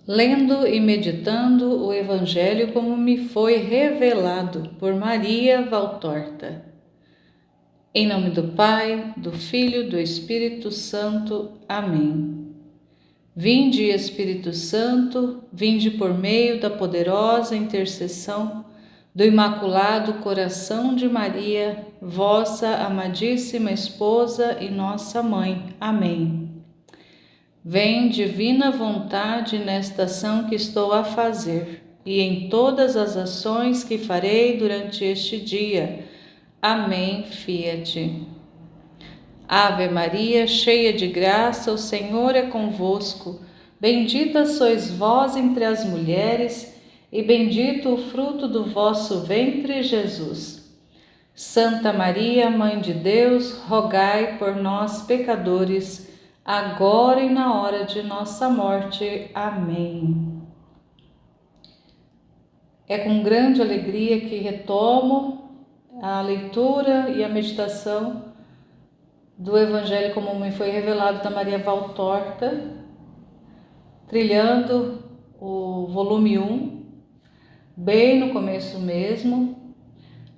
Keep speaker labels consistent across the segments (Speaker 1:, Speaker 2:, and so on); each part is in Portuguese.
Speaker 1: Lendo e meditando o Evangelho como me foi revelado por Maria Valtorta. Em nome do Pai, do Filho e do Espírito Santo. Amém. Vinde, Espírito Santo, vinde por meio da poderosa intercessão do Imaculado Coração de Maria, vossa amadíssima esposa e nossa mãe. Amém. Vem divina vontade nesta ação que estou a fazer e em todas as ações que farei durante este dia. Amém. Fiat. Ave Maria, cheia de graça, o Senhor é convosco. Bendita sois vós entre as mulheres e bendito o fruto do vosso ventre, Jesus. Santa Maria, Mãe de Deus, rogai por nós, pecadores, agora e na hora de nossa morte. Amém. É com grande alegria que retomo a leitura e a meditação do Evangelho como me foi revelado da Maria Valtorta, trilhando o volume 1, bem no começo mesmo,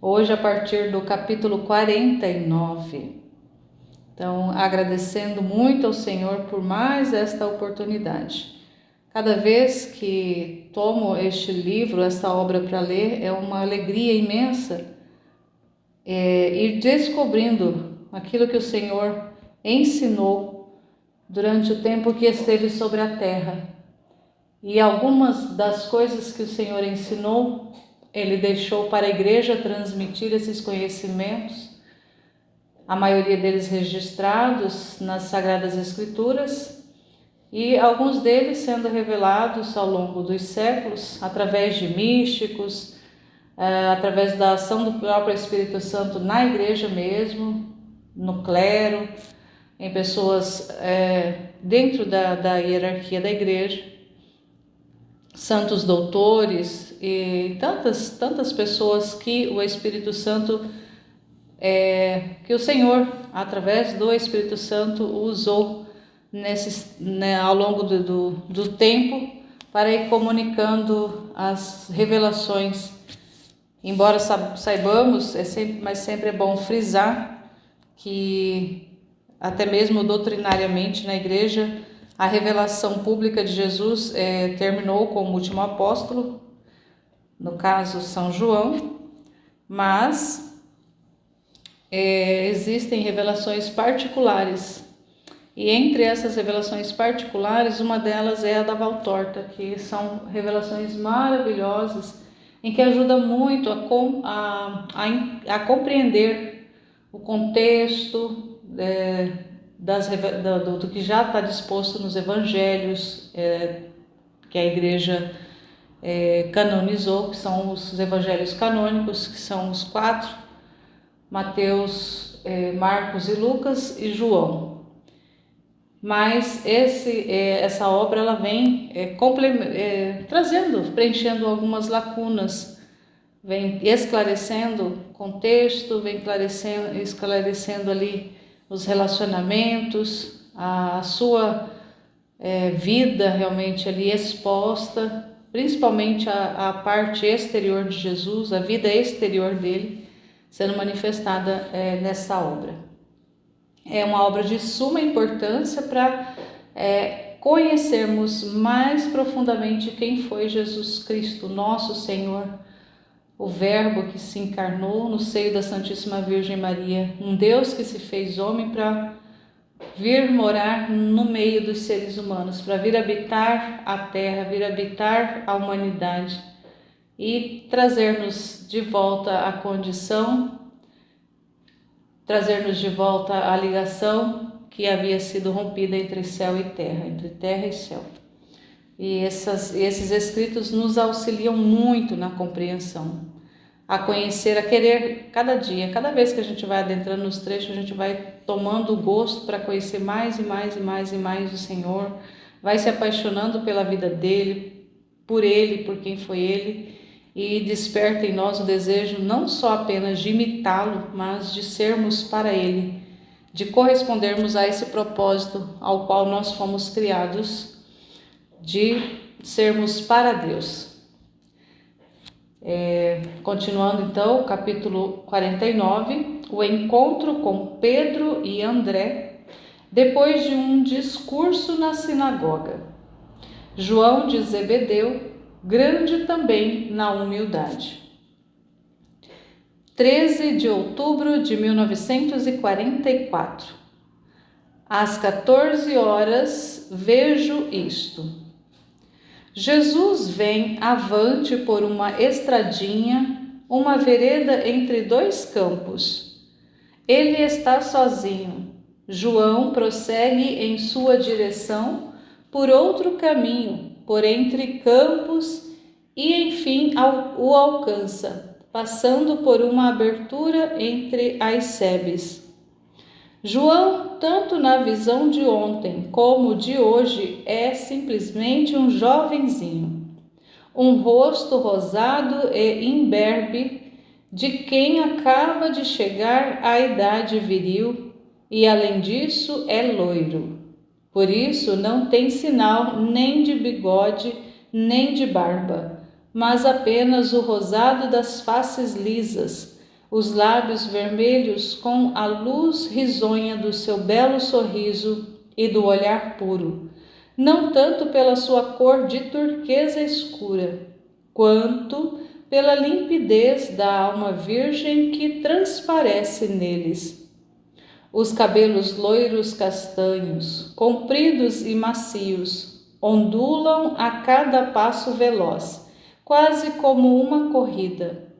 Speaker 1: hoje a partir do capítulo 49. Então, agradecendo muito ao Senhor por mais esta oportunidade. Cada vez que tomo este livro, esta obra para ler, é uma alegria imensa ir descobrindo aquilo que o Senhor ensinou durante o tempo que esteve sobre a terra. E algumas das coisas que o Senhor ensinou, Ele deixou para a igreja transmitir esses conhecimentos, a maioria deles registrados nas Sagradas Escrituras, e alguns deles sendo revelados ao longo dos séculos, através de místicos, através da ação do próprio Espírito Santo na igreja mesmo, no clero, em pessoas dentro da hierarquia da igreja, santos doutores e tantas pessoas que o Espírito Santo, que o Senhor, através do Espírito Santo, usou ao longo do tempo para ir comunicando as revelações. Embora saibamos, mas sempre é bom frisar que até mesmo doutrinariamente na igreja a revelação pública de Jesus terminou com o último apóstolo, no caso São João, mas existem revelações particulares, e entre essas revelações particulares, uma delas é a da Valtorta, que são revelações maravilhosas, em que ajuda muito a compreender o contexto do que já está disposto nos evangelhos, que a igreja canonizou, que são os evangelhos canônicos, que são os 4, Mateus, Marcos e Lucas e João. Mas essa obra ela vem preenchendo algumas lacunas, vem esclarecendo o contexto, vem esclarecendo ali os relacionamentos, a sua vida realmente ali exposta, principalmente a parte exterior de Jesus, a vida exterior dele, sendo manifestada nessa obra. É uma obra de suma importância para conhecermos mais profundamente quem foi Jesus Cristo, nosso Senhor, o Verbo que se encarnou no seio da Santíssima Virgem Maria, um Deus que se fez homem para vir morar no meio dos seres humanos, para vir habitar a terra, vir habitar a humanidade e trazer-nos de volta à condição, trazer-nos de volta à ligação que havia sido rompida entre céu e terra, entre terra e céu. E esses escritos nos auxiliam muito na compreensão, a conhecer, a querer cada dia, cada vez que a gente vai adentrando nos trechos, a gente vai tomando gosto para conhecer mais e mais e mais e mais o Senhor, vai se apaixonando pela vida dele, por quem foi ele, e desperta em nós o desejo não só apenas de imitá-lo, mas de sermos para ele, de correspondermos a esse propósito ao qual nós fomos criados, de sermos para Deus. Continuando então, o capítulo 49, o encontro com Pedro e André, depois de um discurso na sinagoga. João de Zebedeu, grande também na humildade. 13 de outubro de 1944. Às 14 horas, vejo isto. Jesus vem avante por uma estradinha, uma vereda entre dois campos. Ele está sozinho. João prossegue em sua direção por outro caminho, por entre campos, e enfim o alcança, passando por uma abertura entre as sebes. João, tanto na visão de ontem como de hoje, é simplesmente um jovenzinho, um rosto rosado e imberbe de quem acaba de chegar à idade viril e, além disso, é loiro. Por isso, não tem sinal nem de bigode nem de barba, mas apenas o rosado das faces lisas, os lábios vermelhos com a luz risonha do seu belo sorriso e do olhar puro, não tanto pela sua cor de turquesa escura, quanto pela limpidez da alma virgem que transparece neles. Os cabelos loiros castanhos, compridos e macios, ondulam a cada passo veloz, quase como uma corrida.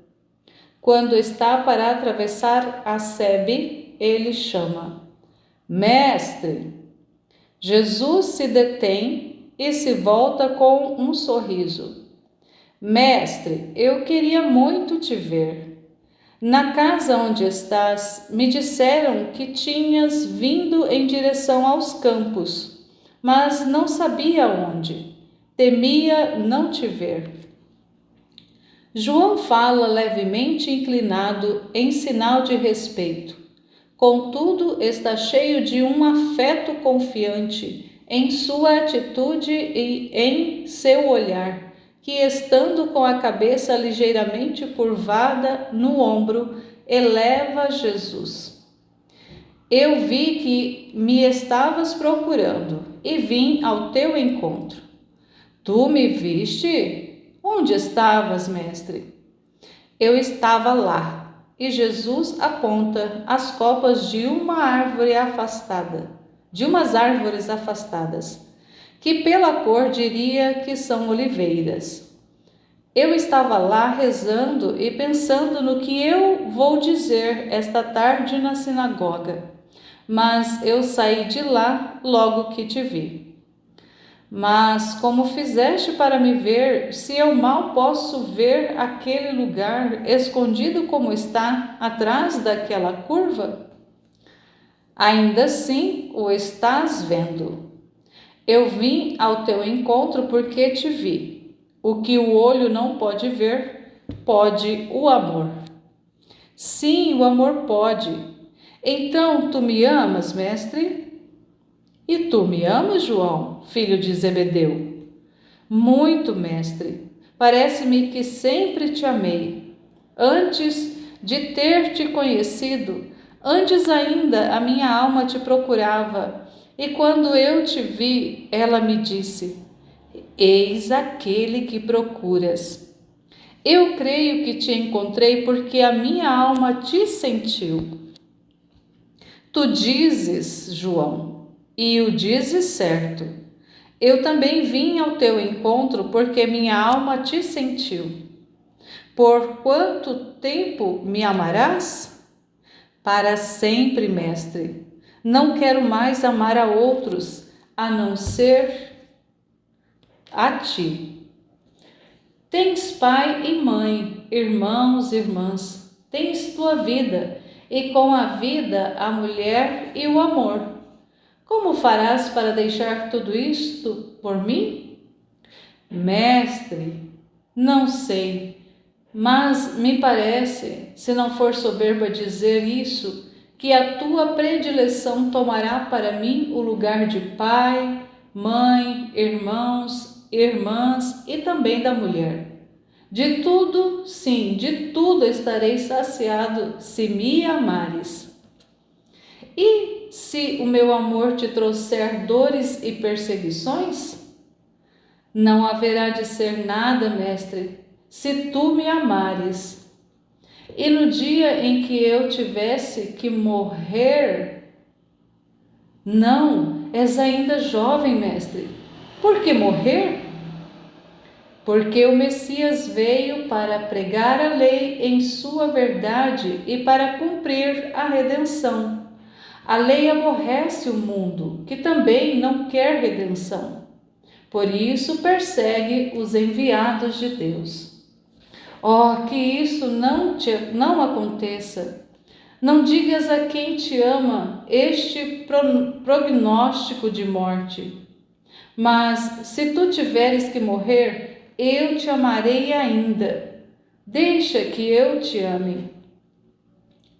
Speaker 1: Quando está para atravessar a sebe, ele chama: Mestre! Jesus se detém e se volta com um sorriso. Mestre, eu queria muito te ver. Na casa onde estás, me disseram que tinhas vindo em direção aos campos, mas não sabia onde. Temia não te ver. João fala levemente inclinado em sinal de respeito. Contudo, está cheio de um afeto confiante em sua atitude e em seu olhar, que, estando com a cabeça ligeiramente curvada no ombro, eleva Jesus. Eu vi que me estavas procurando e vim ao teu encontro. Tu me viste? Onde estavas, mestre? Eu estava lá, e Jesus aponta as copas de umas árvores afastadas, que pela cor diria que são oliveiras. Eu estava lá rezando e pensando no que eu vou dizer esta tarde na sinagoga, mas eu saí de lá logo que te vi. Mas como fizeste para me ver, se eu mal posso ver aquele lugar escondido como está atrás daquela curva? Ainda assim o estás vendo. Eu vim ao teu encontro porque te vi. O que o olho não pode ver, pode o amor. Sim, o amor pode. Então tu me amas, mestre? E tu me amas, João, filho de Zebedeu? Muito, mestre. Parece-me que sempre te amei. Antes de ter te conhecido, antes ainda a minha alma te procurava. E quando eu te vi, ela me disse: Eis aquele que procuras. Eu creio que te encontrei porque a minha alma te sentiu. Tu dizes, João, e o dizes certo. Eu também vim ao teu encontro porque minha alma te sentiu. Por quanto tempo me amarás? Para sempre, mestre. Não quero mais amar a outros, a não ser a ti. Tens pai e mãe, irmãos e irmãs. Tens tua vida, e com a vida a mulher e o amor. Como farás para deixar tudo isto por mim? Mestre, não sei, mas me parece, se não for soberba dizer isso, que a tua predileção tomará para mim o lugar de pai, mãe, irmãos irmãs e também da mulher. De tudo, sim, de tudo estarei saciado se me amares. E se o meu amor te trouxer dores e perseguições? Não haverá de ser nada, mestre, se tu me amares. E no dia em que eu tivesse que morrer, não, és ainda jovem, mestre. Por que morrer? Porque o Messias veio para pregar a lei em sua verdade e para cumprir a redenção. A lei aborrece o mundo, que também não quer redenção. Por isso persegue os enviados de Deus. Oh, que isso não aconteça. Não digas a quem te ama este prognóstico de morte. Mas se tu tiveres que morrer, eu te amarei ainda. Deixa que eu te ame.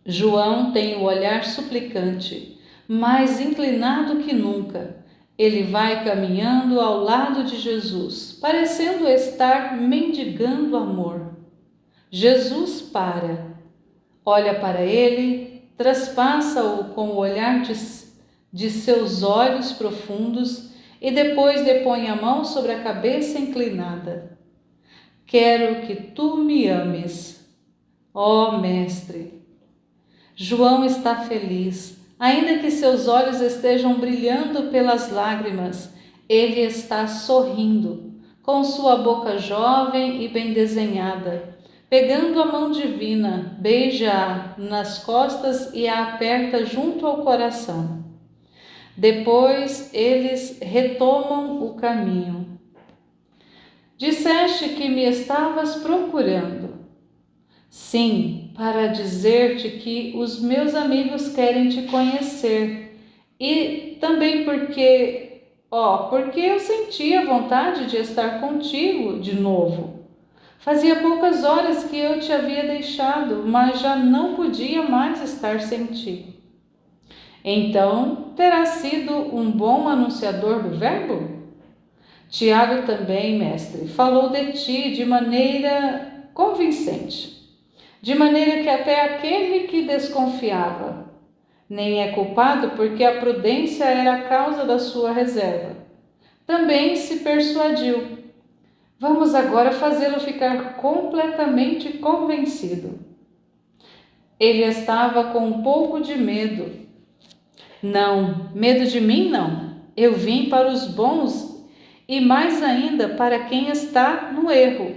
Speaker 1: João tem o olhar suplicante, mais inclinado que nunca. Ele vai caminhando ao lado de Jesus, parecendo estar mendigando amor. Jesus para, olha para ele, traspassa-o com o olhar de seus olhos profundos e depois depõe a mão sobre a cabeça inclinada. Quero que tu me ames, ó Mestre. João está feliz, ainda que seus olhos estejam brilhando pelas lágrimas, ele está sorrindo, com sua boca jovem e bem desenhada. Pegando a mão divina, beija-a nas costas e a aperta junto ao coração. Depois eles retomam o caminho. Disseste que me estavas procurando. Sim, para dizer-te que os meus amigos querem te conhecer. E também porque eu sentia vontade de estar contigo de novo. Fazia poucas horas que eu te havia deixado, mas já não podia mais estar sem ti. Então, terás sido um bom anunciador do Verbo? Tiago também, mestre, falou de ti de maneira convincente, de maneira que até aquele que desconfiava nem é culpado porque a prudência era a causa da sua reserva. Também se persuadiu. Vamos agora fazê-lo ficar completamente convencido. Ele estava com um pouco de medo. Não, medo de mim não. Eu vim para os bons e mais ainda para quem está no erro.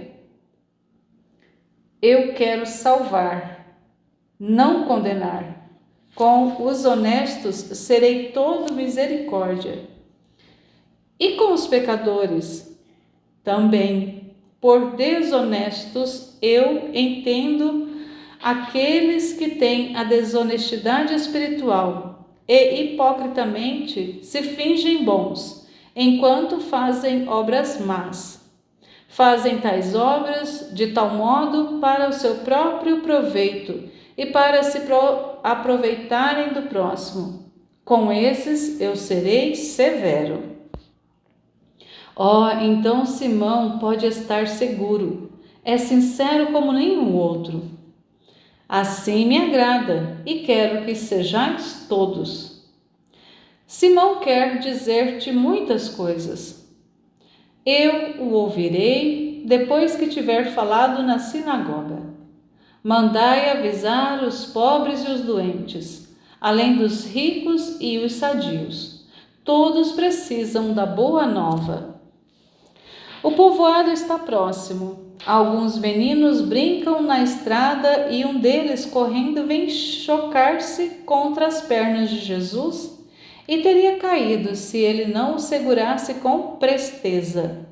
Speaker 1: Eu quero salvar, não condenar. Com os honestos serei todo misericórdia. E com os pecadores? Também, por desonestos, eu entendo aqueles que têm a desonestidade espiritual e hipocritamente se fingem bons, enquanto fazem obras más. Fazem tais obras de tal modo para o seu próprio proveito e para se aproveitarem do próximo. Com esses eu serei severo. Oh, então Simão pode estar seguro, é sincero como nenhum outro. Assim me agrada e quero que sejais todos. Simão quer dizer-te muitas coisas. Eu o ouvirei depois que tiver falado na sinagoga. Mandai avisar os pobres e os doentes, além dos ricos e os sadios. Todos precisam da boa nova. O povoado está próximo. Alguns meninos brincam na estrada e um deles, correndo, vem chocar-se contra as pernas de Jesus e teria caído se ele não o segurasse com presteza.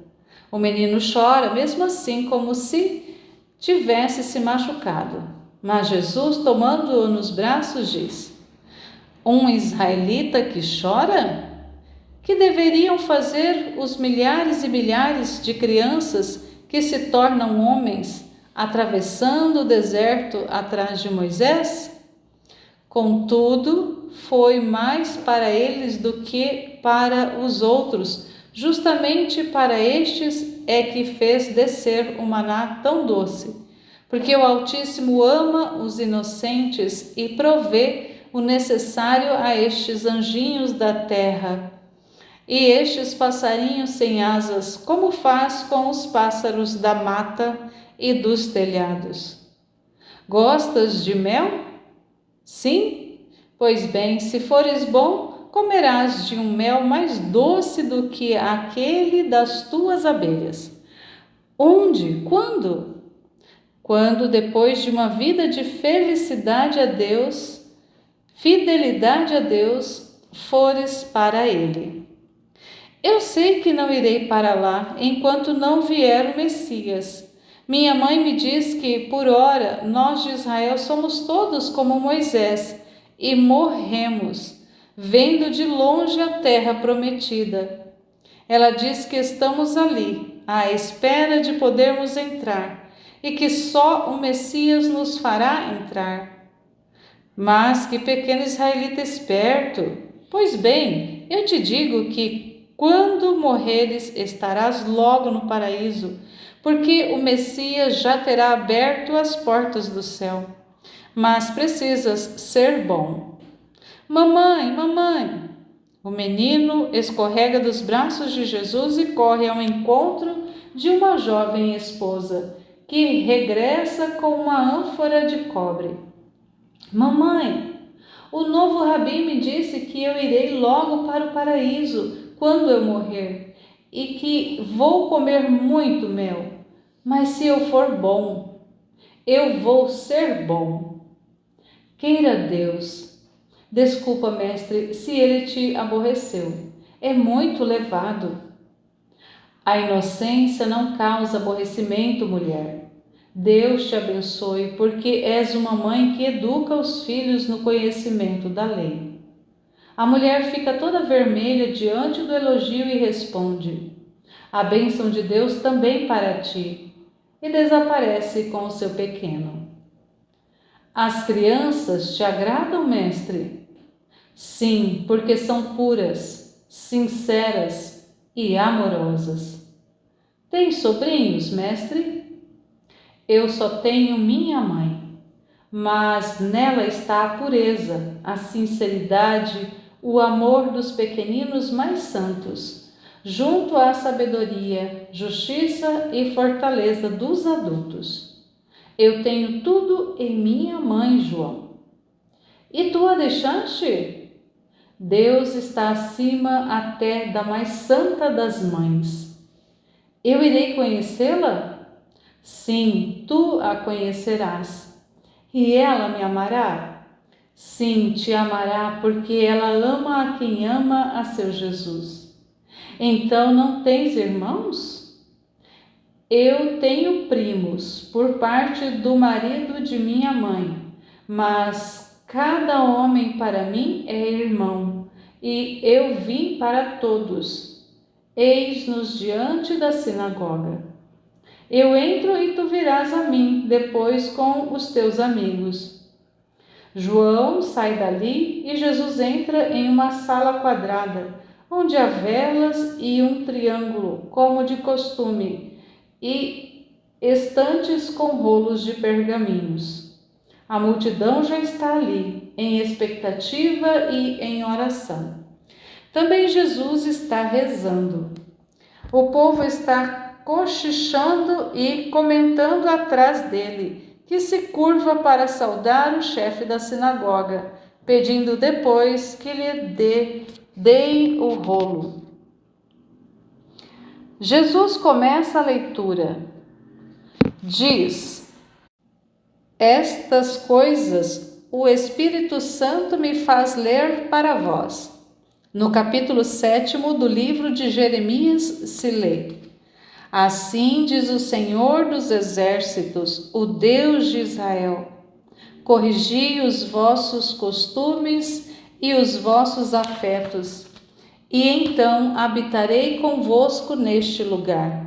Speaker 1: O menino chora, mesmo assim, como se tivesse se machucado. Mas Jesus, tomando-o nos braços, diz: Um israelita que chora? Que deveriam fazer os milhares e milhares de crianças que se tornam homens, atravessando o deserto atrás de Moisés? Contudo, foi mais para eles do que para os outros Justamente para estes é que fez descer o maná tão doce, porque o Altíssimo ama os inocentes e provê o necessário a estes anjinhos da terra. E estes passarinhos sem asas, como faz com os pássaros da mata e dos telhados. Gostas de mel? Sim? Pois bem, se fores bom, comerás de um mel mais doce do que aquele das tuas abelhas. Onde? Quando? Quando, depois de uma vida de fidelidade a Deus, fores para Ele. Eu sei que não irei para lá enquanto não vier o Messias. Minha mãe me diz que, por ora, nós de Israel somos todos como Moisés e morremos, vendo de longe a terra prometida. Ela diz que estamos ali, à espera de podermos entrar, e que só o Messias nos fará entrar. Mas que pequeno israelita esperto! Pois bem, eu te digo que quando morreres estarás logo no paraíso, porque o Messias já terá aberto as portas do céu. Mas precisas ser bom. Mamãe, mamãe! O menino escorrega dos braços de Jesus e corre ao encontro de uma jovem esposa, que regressa com uma ânfora de cobre. Mamãe, o novo rabi me disse que eu irei logo para o paraíso quando eu morrer e que vou comer muito mel. Mas se eu for bom, eu vou ser bom. Queira Deus. Desculpa, mestre, se ele te aborreceu. É muito levado. A inocência não causa aborrecimento, mulher. Deus te abençoe, porque és uma mãe que educa os filhos no conhecimento da lei. A mulher fica toda vermelha diante do elogio e responde: a bênção de Deus também para ti, e desaparece com o seu pequeno. As crianças te agradam, mestre? Sim, porque são puras, sinceras e amorosas. Tens sobrinhos, mestre? Eu só tenho minha mãe, mas nela está a pureza, a sinceridade, o amor dos pequeninos mais santos, junto à sabedoria, justiça e fortaleza dos adultos. Eu tenho tudo em minha mãe, João. E tu a deixaste? Deus está acima até da mais santa das mães. Eu irei conhecê-la? Sim, tu a conhecerás. E ela me amará? Sim, te amará, porque ela ama a quem ama a seu Jesus. Então não tens irmãos? Eu tenho primos, por parte do marido de minha mãe, mas cada homem para mim é irmão, e eu vim para todos. Eis-nos diante da sinagoga. Eu entro e tu virás a mim, depois com os teus amigos. João sai dali e Jesus entra em uma sala quadrada, onde há velas e um triângulo, como de costume, e estantes com rolos de pergaminhos. A multidão já está ali, em expectativa e em oração. Também Jesus está rezando. O povo está cochichando e comentando atrás dele, que se curva para saudar o chefe da sinagoga, pedindo depois que lhe deem o rolo. Jesus começa a leitura. Diz: estas coisas o Espírito Santo me faz ler para vós. No capítulo 7 do livro de Jeremias se lê: assim diz o Senhor dos Exércitos, o Deus de Israel: corrigi os vossos costumes e os vossos afetos, e então habitarei convosco neste lugar.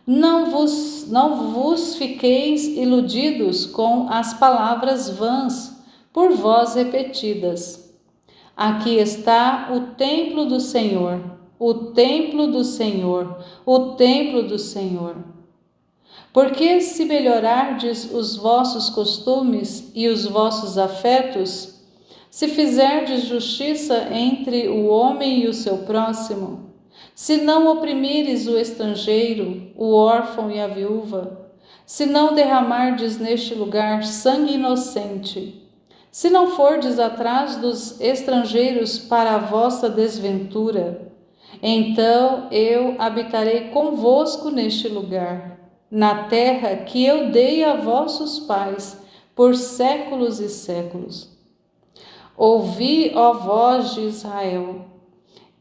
Speaker 1: Não vos fiqueis iludidos com as palavras vãs, por vós repetidas. Aqui está o templo do Senhor. o templo do Senhor, o templo do Senhor. Porque se melhorardes os vossos costumes e os vossos afetos, se fizerdes justiça entre o homem e o seu próximo, se não oprimires o estrangeiro, o órfão e a viúva, se não derramardes neste lugar sangue inocente, se não fordes atrás dos estrangeiros para a vossa desventura, então eu habitarei convosco neste lugar, na terra que eu dei a vossos pais por séculos e séculos. Ouvi, ó voz de Israel,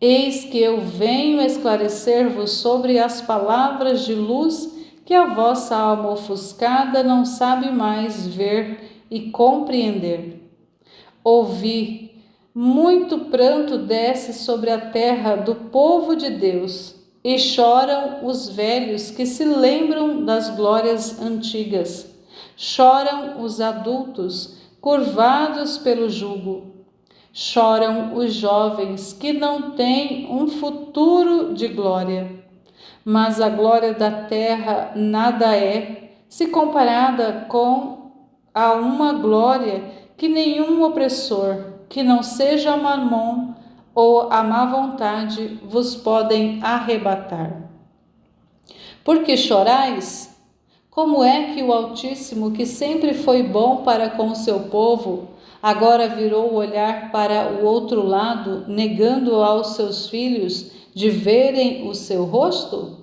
Speaker 1: eis que eu venho esclarecer-vos sobre as palavras de luz que a vossa alma ofuscada não sabe mais ver e compreender. Ouvi, muito pranto desce sobre a terra do povo de Deus, e choram os velhos que se lembram das glórias antigas. Choram os adultos, curvados pelo jugo. Choram os jovens que não têm um futuro de glória. Mas a glória da terra nada é, se comparada com a uma glória que nenhum opressor, que não seja Mamon ou a má vontade, vos podem arrebatar. Por que chorais? Como é que o Altíssimo, que sempre foi bom para com o seu povo, agora virou o olhar para o outro lado, negando aos seus filhos de verem o seu rosto?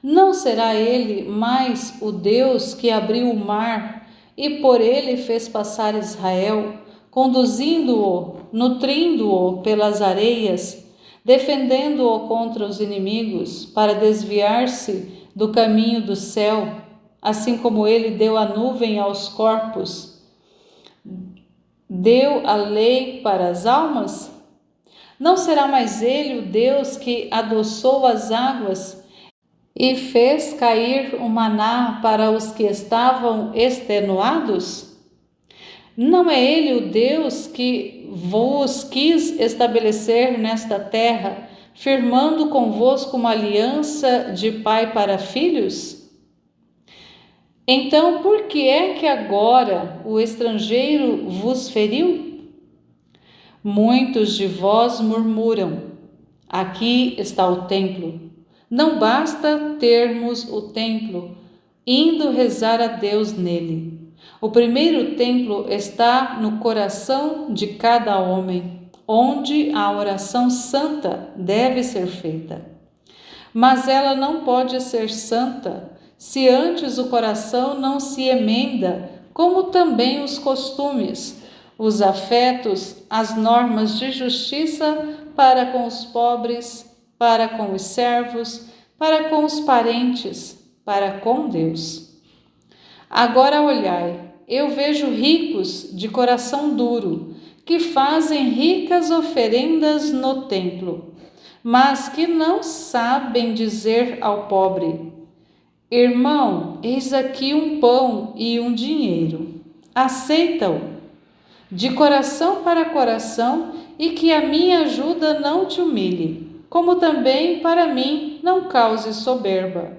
Speaker 1: Não será ele mais o Deus que abriu o mar e por ele fez passar Israel, conduzindo-o, nutrindo-o pelas areias, defendendo-o contra os inimigos, para desviar-se do caminho do céu, assim como ele deu a nuvem aos corpos, deu a lei para as almas? Não será mais ele o Deus que adoçou as águas e fez cair o maná para os que estavam extenuados? Não é ele o Deus que vos quis estabelecer nesta terra, firmando convosco uma aliança de pai para filhos? Então, por que é que agora o estrangeiro vos feriu? Muitos de vós murmuram: aqui está o templo. Não basta termos o templo, indo rezar a Deus nele. O primeiro templo está no coração de cada homem, onde a oração santa deve ser feita. Mas ela não pode ser santa se antes o coração não se emenda, como também os costumes, os afetos, as normas de justiça para com os pobres, para com os servos, para com os parentes, para com Deus. Agora olhai, eu vejo ricos de coração duro, que fazem ricas oferendas no templo, mas que não sabem dizer ao pobre: irmão, eis aqui um pão e um dinheiro, aceita-o, de coração para coração, e que a minha ajuda não te humilhe, como também para mim não cause soberba.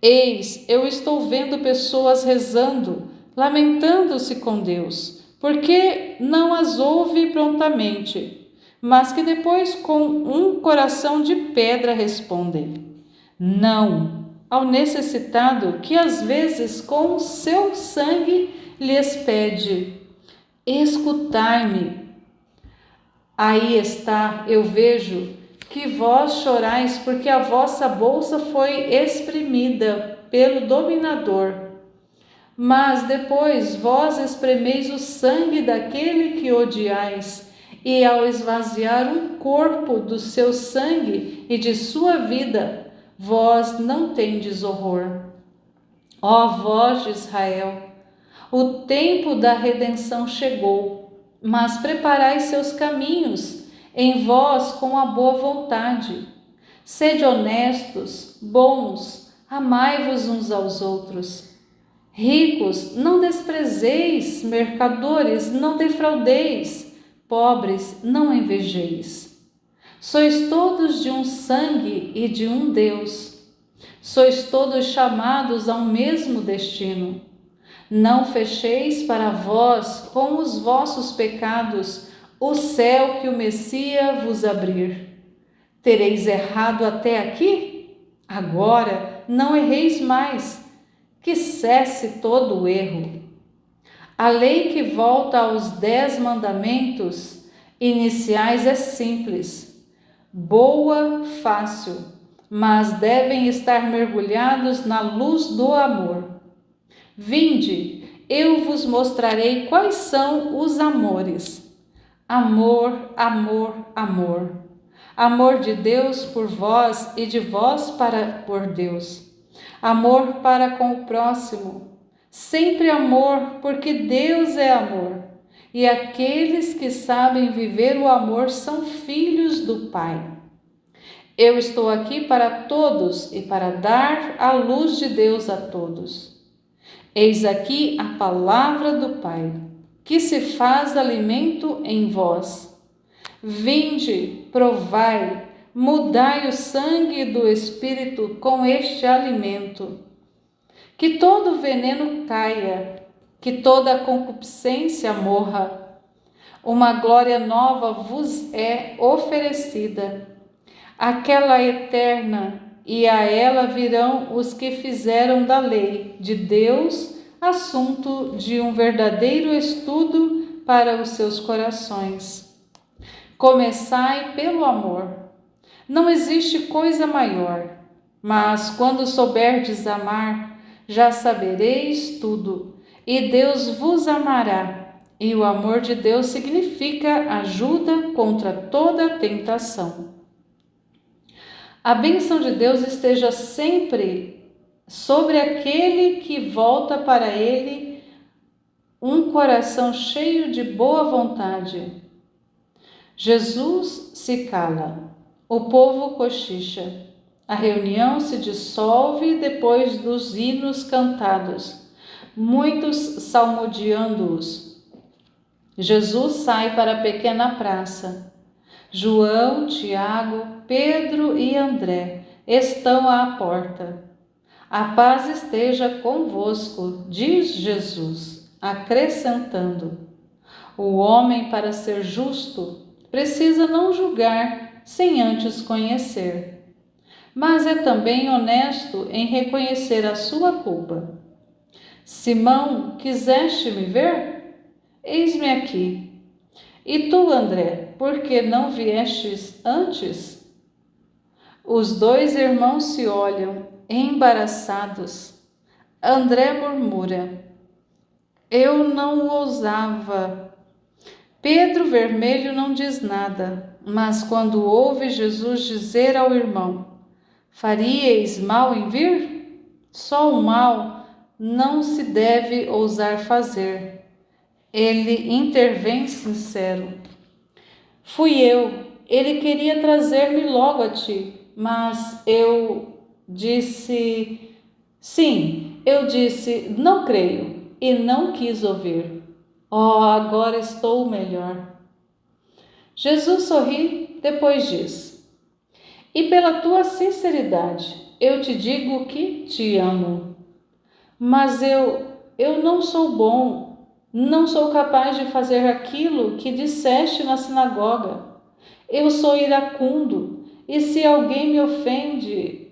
Speaker 1: Eis, eu estou vendo pessoas rezando, lamentando-se com Deus, porque não as ouve prontamente, mas que depois com um coração de pedra respondem: não, ao necessitado que às vezes com o seu sangue lhes pede: escutai-me. Aí está, eu vejo que vós chorais porque a vossa bolsa foi exprimida pelo dominador. Mas depois vós espremeis o sangue daquele que odiais, e ao esvaziar um corpo do seu sangue e de sua vida, vós não tendes horror. Ó voz de Israel, o tempo da redenção chegou. Mas preparai seus caminhos em vós com a boa vontade. Sede honestos, bons, amai-vos uns aos outros. Ricos, não desprezeis, mercadores, não defraudeis, pobres, não invejeis. Sois todos de um sangue e de um Deus. Sois todos chamados a um mesmo destino. Não fecheis para vós, com os vossos pecados, o céu que o Messias vos abrir. Tereis errado até aqui? Agora não erreis mais, que cesse todo o erro. A lei que volta aos 10 mandamentos iniciais é simples, boa, fácil, mas devem estar mergulhados na luz do amor. Vinde, eu vos mostrarei quais são os amores. Amor, amor, amor. Amor de Deus por vós e de vós para por Deus. Amor para com o próximo. Sempre amor, porque Deus é amor. E aqueles que sabem viver o amor são filhos do Pai. Eu estou aqui para todos e para dar a luz de Deus a todos. Eis aqui a palavra do Pai, que se faz alimento em vós. Vinde, provai, mudai o sangue do Espírito com este alimento. Que todo veneno caia, que toda concupiscência morra. Uma glória nova vos é oferecida, aquela eterna, e a ela virão os que fizeram da lei de Deus assunto de um verdadeiro estudo para os seus corações. Começai pelo amor. Não existe coisa maior, mas quando souberdes amar, já sabereis tudo, e Deus vos amará. E o amor de Deus significa ajuda contra toda tentação. A bênção de Deus esteja sempre sobre aquele que volta para Ele um coração cheio de boa vontade. Jesus se cala, o povo cochicha, a reunião se dissolve depois dos hinos cantados, muitos salmodiando-os. Jesus sai para a pequena praça. João, Tiago, Pedro e André estão à porta. A paz esteja convosco, diz Jesus, acrescentando: o homem, para ser justo, precisa não julgar sem antes conhecer, mas é também honesto em reconhecer a sua culpa. Simão, quiseste me ver? Eis-me aqui. E tu, André, por que não viestes antes? Os dois irmãos se olham, embaraçados. André murmura: eu não ousava. Pedro, vermelho, não diz nada, mas quando ouve Jesus dizer ao irmão: faríeis mal em vir? Só o mal não se deve ousar fazer. Ele intervém sincero: fui eu, ele queria trazer-me logo a ti, mas eu disse, sim, eu disse, não creio, e não quis ouvir. Oh, agora estou melhor. Jesus sorri, depois diz: e pela tua sinceridade, eu te digo que te amo. Mas eu não sou bom. Não sou capaz de fazer aquilo que disseste na sinagoga. Eu sou iracundo, e se alguém me ofende,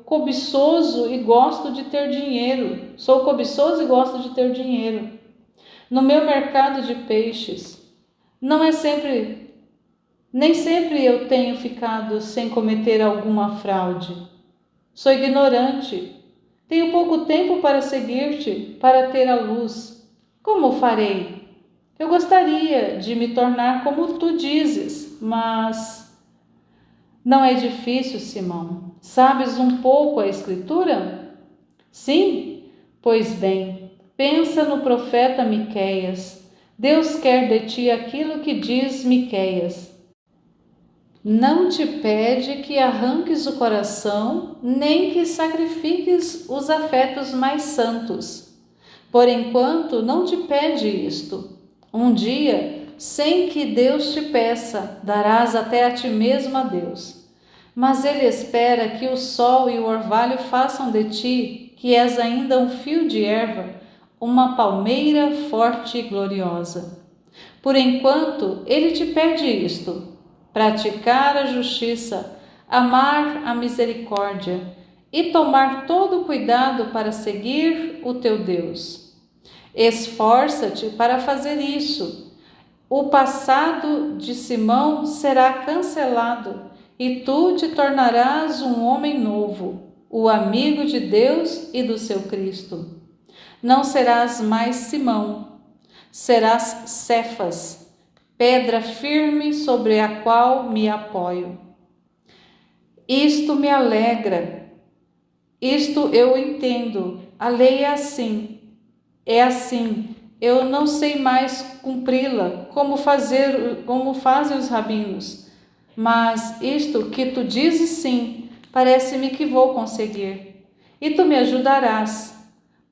Speaker 1: cobiçoso e gosto de ter dinheiro. Sou cobiçoso e gosto de ter dinheiro. No meu mercado de peixes, nem sempre eu tenho ficado sem cometer alguma fraude. Sou ignorante. Tenho pouco tempo para seguir-te, para ter a luz. Como farei? Eu gostaria de me tornar como tu dizes, mas não é difícil, Simão. Sabes um pouco a Escritura? Sim? Pois bem, pensa no profeta Miqueias. Deus quer de ti aquilo que diz Miqueias: não te pede que arranques o coração, nem que sacrifiques os afetos mais santos. Por enquanto, não te pede isto. Um dia sem que Deus te peça, darás até a ti mesmo a Deus. Mas Ele espera que o sol e o orvalho façam de ti, que és ainda um fio de erva, uma palmeira forte e gloriosa. Por enquanto, Ele te pede isto: praticar a justiça, amar a misericórdia e tomar todo cuidado para seguir o teu Deus. Esforça-te para fazer isso. O passado de Simão será cancelado e tu te tornarás um homem novo, o amigo de Deus e do seu Cristo. Não serás mais Simão, serás Cefas, pedra firme sobre a qual me apoio. Isto me alegra, isto eu entendo. A lei é assim, eu não sei mais cumpri-la, como fazem os rabinos. Mas isto que tu dizes sim, parece-me que vou conseguir. E tu me ajudarás.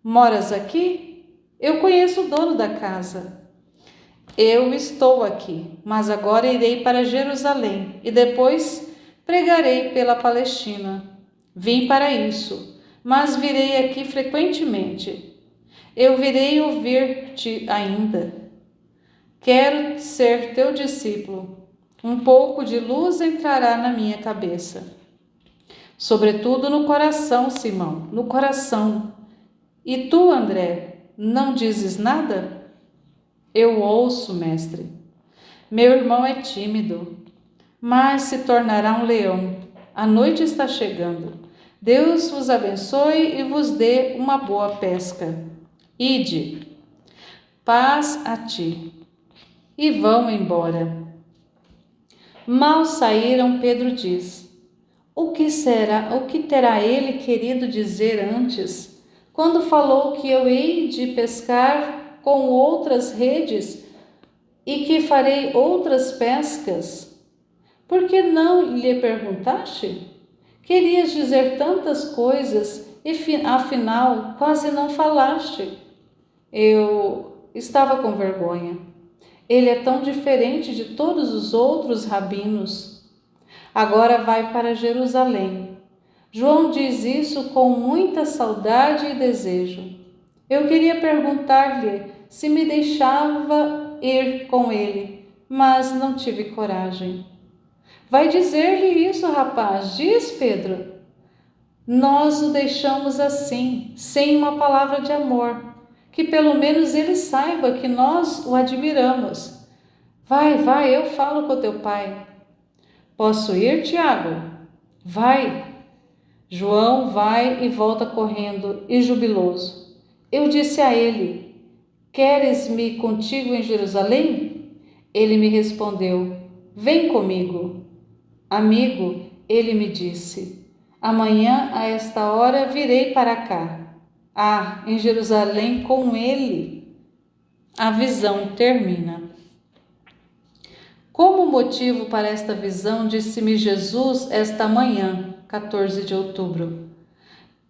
Speaker 1: Moras aqui? Eu conheço o dono da casa. Eu estou aqui, mas agora irei para Jerusalém e depois pregarei pela Palestina. Vim para isso, mas virei aqui frequentemente. Eu virei ouvir-te ainda. Quero ser teu discípulo. Um pouco de luz entrará na minha cabeça. Sobretudo no coração, Simão, no coração. E tu, André, não dizes nada? Eu ouço, mestre. Meu irmão é tímido, mas se tornará um leão. A noite está chegando. Deus vos abençoe e vos dê uma boa pesca. Ide, paz a ti. E vão embora. Mal saíram, Pedro diz: O que terá ele querido dizer antes, quando falou que eu hei de pescar com outras redes e que farei outras pescas? Por que não lhe perguntaste? Querias dizer tantas coisas e afinal quase não falaste. Eu estava com vergonha. Ele é tão diferente de todos os outros rabinos. Agora vai para Jerusalém. João diz isso com muita saudade e desejo. Eu queria perguntar-lhe se me deixava ir com ele, mas não tive coragem. Vai dizer-lhe isso, rapaz, diz Pedro. Nós o deixamos assim, sem uma palavra de amor, que pelo menos ele saiba que nós o admiramos. Vai, eu falo com teu pai. Posso ir, Tiago? Vai. João vai e volta correndo e jubiloso. Eu disse a ele: Queres-me contigo em Jerusalém? Ele me respondeu: Vem comigo. Amigo, ele me disse: Amanhã a esta hora virei para cá. Em Jerusalém com ele. A visão termina. Como motivo para esta visão, disse-me Jesus esta manhã, 14 de outubro: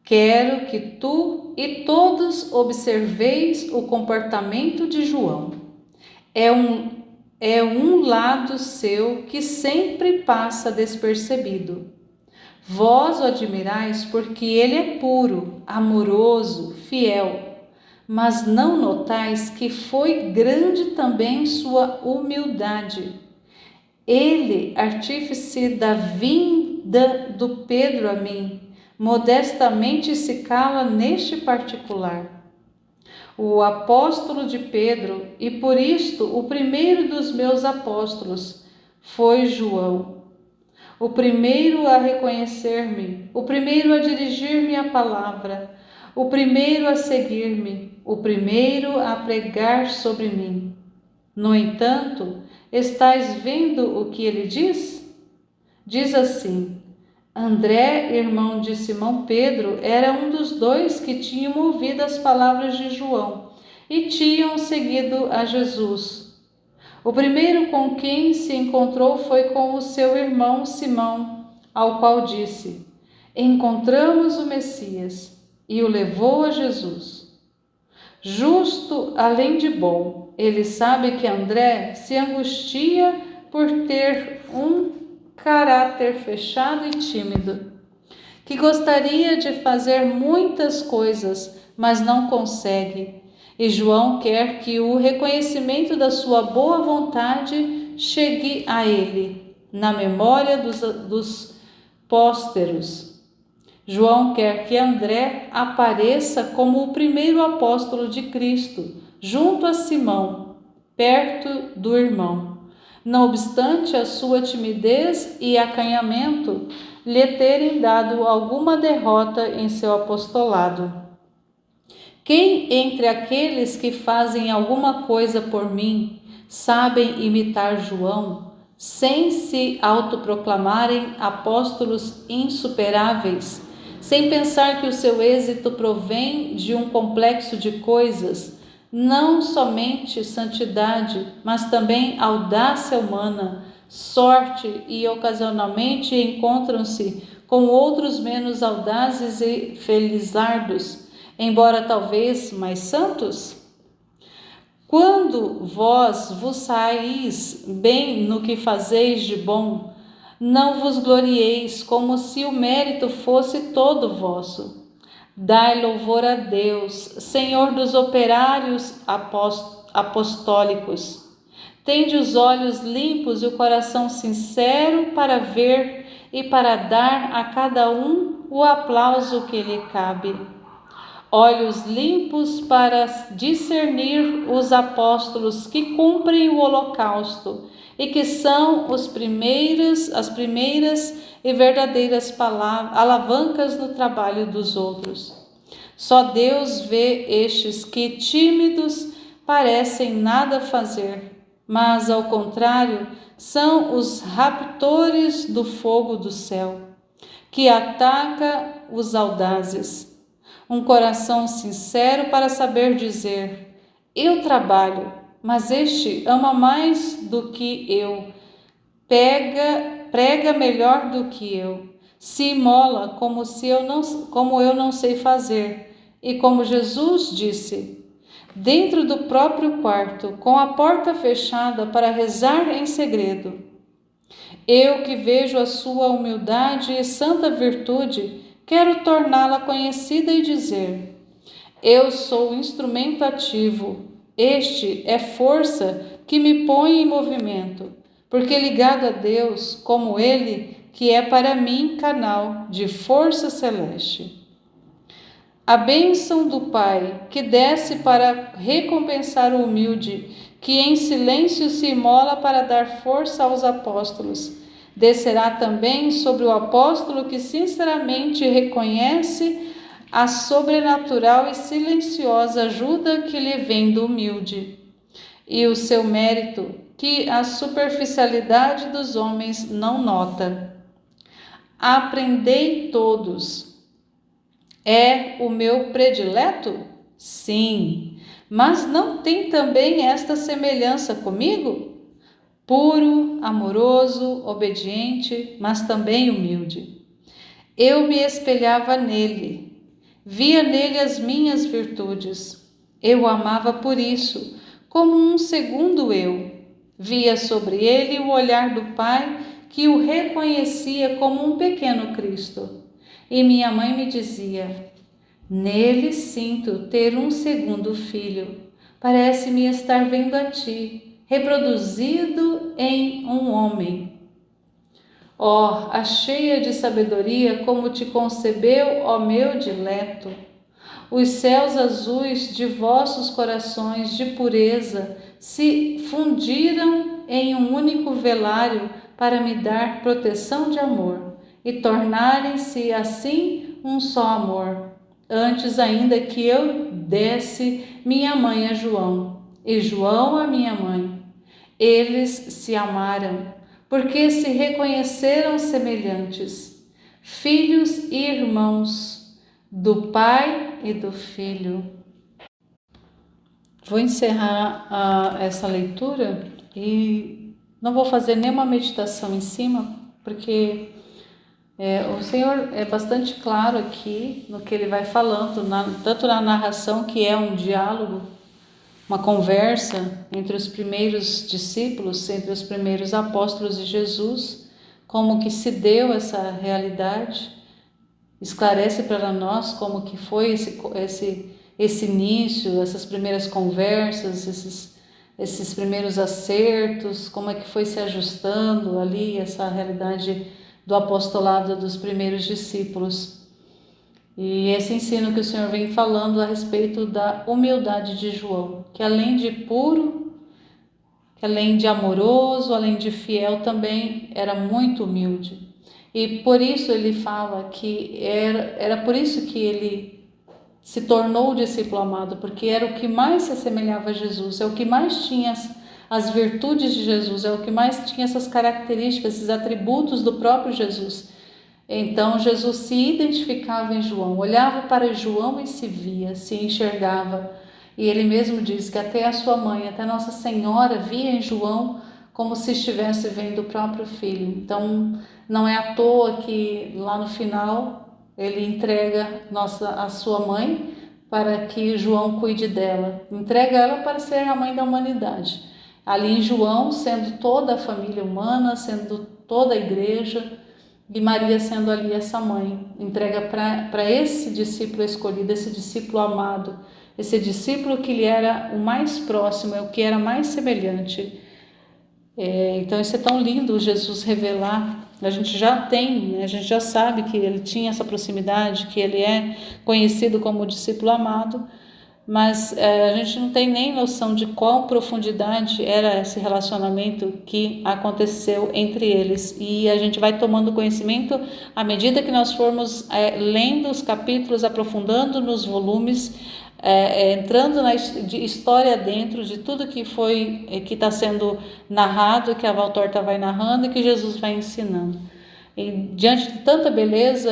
Speaker 1: Quero que tu e todos observeis o comportamento de João. É um lado seu que sempre passa despercebido. Vós o admirais porque ele é puro, amoroso, fiel, mas não notais que foi grande também sua humildade. Ele, artífice da vinda do Pedro a mim, modestamente se cala neste particular. O apóstolo de Pedro, e por isto o primeiro dos meus apóstolos, foi João. O primeiro a reconhecer-me, o primeiro a dirigir-me a palavra, o primeiro a seguir-me, o primeiro a pregar sobre mim. No entanto, estais vendo o que ele diz? Diz assim: André, irmão de Simão Pedro, era um dos dois que tinham ouvido as palavras de João e tinham seguido a Jesus. O primeiro com quem se encontrou foi com o seu irmão Simão, ao qual disse: Encontramos o Messias, e o levou a Jesus. Justo além de bom, Ele sabe que André se angustia por ter um caráter fechado e tímido, que gostaria de fazer muitas coisas, mas não consegue. E João quer que o reconhecimento da sua boa vontade chegue a ele, na memória dos pósteros. João quer que André apareça como o primeiro apóstolo de Cristo, junto a Simão, perto do irmão. Não obstante a sua timidez e acanhamento lhe terem dado alguma derrota em seu apostolado. Quem entre aqueles que fazem alguma coisa por mim sabem imitar João, sem se autoproclamarem apóstolos insuperáveis, sem pensar que o seu êxito provém de um complexo de coisas, não somente santidade, mas também audácia humana, sorte, e ocasionalmente encontram-se com outros menos audazes e felizardos, embora talvez mais santos? Quando vós vos saís bem no que fazeis de bom, não vos glorieis como se o mérito fosse todo vosso. Dai louvor a Deus, Senhor dos operários apostólicos. Tende os olhos limpos e o coração sincero para ver e para dar a cada um o aplauso que lhe cabe. Olhos limpos para discernir os apóstolos que cumprem o holocausto e que são as primeiras e verdadeiras alavancas no trabalho dos outros. Só Deus vê estes que, tímidos, parecem nada fazer, mas, ao contrário, são os raptores do fogo do céu, que ataca os audazes. Um coração sincero para saber dizer: eu trabalho, mas este ama mais do que eu, prega melhor do que eu, se imola como eu não sei fazer. E como Jesus disse, dentro do próprio quarto, com a porta fechada para rezar em segredo. Eu que vejo a sua humildade e santa virtude, quero torná-la conhecida e dizer: eu sou o instrumento ativo, este é força que me põe em movimento, porque ligado a Deus, como Ele, que é para mim canal de força celeste. A bênção do Pai, que desce para recompensar o humilde, que em silêncio se imola para dar força aos apóstolos, descerá também sobre o apóstolo que sinceramente reconhece a sobrenatural e silenciosa ajuda que lhe vem do humilde, e o seu mérito, que a superficialidade dos homens não nota. Aprendei todos. É o meu predileto? Sim, mas não tem também esta semelhança comigo? Puro, amoroso, obediente, mas também humilde. Eu me espelhava nele, via nele as minhas virtudes. Eu o amava por isso, como um segundo eu. Via sobre ele o olhar do Pai, que o reconhecia como um pequeno Cristo. E minha mãe me dizia: nele sinto ter um segundo filho. Parece-me estar vendo a ti, reproduzido em um homem. Ó, a cheia de sabedoria, como te concebeu, ó meu dileto! Os céus azuis de vossos corações de pureza se fundiram em um único velário para me dar proteção de amor e tornarem-se assim um só amor, antes ainda que eu desse minha mãe a João e João a minha mãe. Eles se amaram, porque se reconheceram semelhantes, filhos e irmãos do Pai e do Filho. Vou encerrar essa leitura e não vou fazer nenhuma meditação em cima, porque o Senhor é bastante claro aqui no que Ele vai falando, tanto na narração, que é um diálogo, uma conversa entre os primeiros discípulos, entre os primeiros apóstolos de Jesus, como que se deu essa realidade, esclarece para nós como que foi esse início, essas primeiras conversas, esses primeiros acertos, como é que foi se ajustando ali essa realidade do apostolado dos primeiros discípulos. E esse ensino que o Senhor vem falando a respeito da humildade de João, que além de puro, que além de amoroso, além de fiel, também era muito humilde. E por isso ele fala que era por isso que ele se tornou o discípulo amado, porque era o que mais se assemelhava a Jesus, é o que mais tinha as virtudes de Jesus, é o que mais tinha essas características, esses atributos do próprio Jesus. Então Jesus se identificava em João, olhava para João e se via, se enxergava. E ele mesmo diz que até a sua mãe, até Nossa Senhora via em João como se estivesse vendo o próprio filho. Então não é à toa que lá no final ele entrega a sua mãe para que João cuide dela. Entrega ela para ser a mãe da humanidade. Ali em João, sendo toda a família humana, sendo toda a igreja, e Maria sendo ali essa mãe, entrega para esse discípulo escolhido, esse discípulo amado, esse discípulo que lhe era o mais próximo, é o que era mais semelhante. Então isso é tão lindo, Jesus revelar. A gente já tem, né? A gente já sabe que ele tinha essa proximidade, que ele é conhecido como o discípulo amado, mas a gente não tem nem noção de qual profundidade era esse relacionamento que aconteceu entre eles, e a gente vai tomando conhecimento à medida que nós formos lendo os capítulos, aprofundando nos volumes, entrando na história dentro de tudo que foi, que está sendo narrado, que a Valtorta vai narrando e que Jesus vai ensinando. E diante de tanta beleza,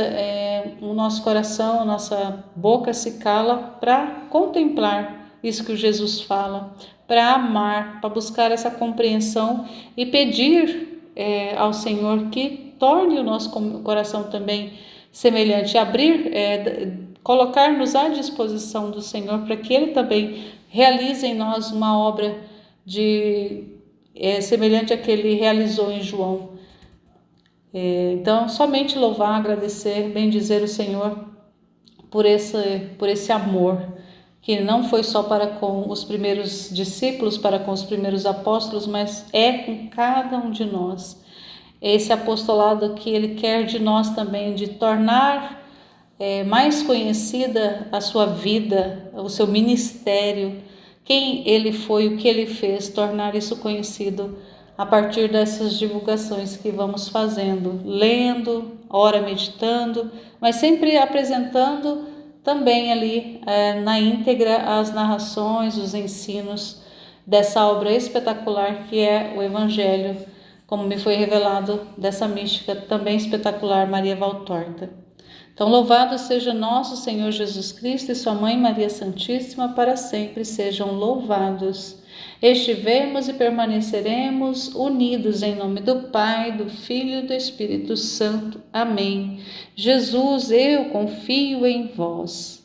Speaker 1: o nosso coração, a nossa boca se cala para contemplar isso que o Jesus fala, para amar, para buscar essa compreensão e pedir ao Senhor que torne o nosso coração também semelhante, abrir, colocar-nos à disposição do Senhor para que Ele também realize em nós uma obra semelhante à que Ele realizou em João. Então, somente louvar, agradecer, bendizer o Senhor por esse amor, que não foi só para com os primeiros discípulos, para com os primeiros apóstolos, mas é com cada um de nós. Esse apostolado que Ele quer de nós também, de tornar mais conhecida a sua vida, o seu ministério, quem Ele foi, o que Ele fez, tornar isso conhecido a partir dessas divulgações que vamos fazendo, lendo, ora meditando, mas sempre apresentando também ali na íntegra as narrações, os ensinos dessa obra espetacular que é o Evangelho, como me foi revelado dessa mística também espetacular, Maria Valtorta. Então, louvado seja nosso Senhor Jesus Cristo e sua Mãe Maria Santíssima, para sempre sejam louvados. Estivemos e permaneceremos unidos em nome do Pai, do Filho e do Espírito Santo. Amém. Jesus, eu confio em vós.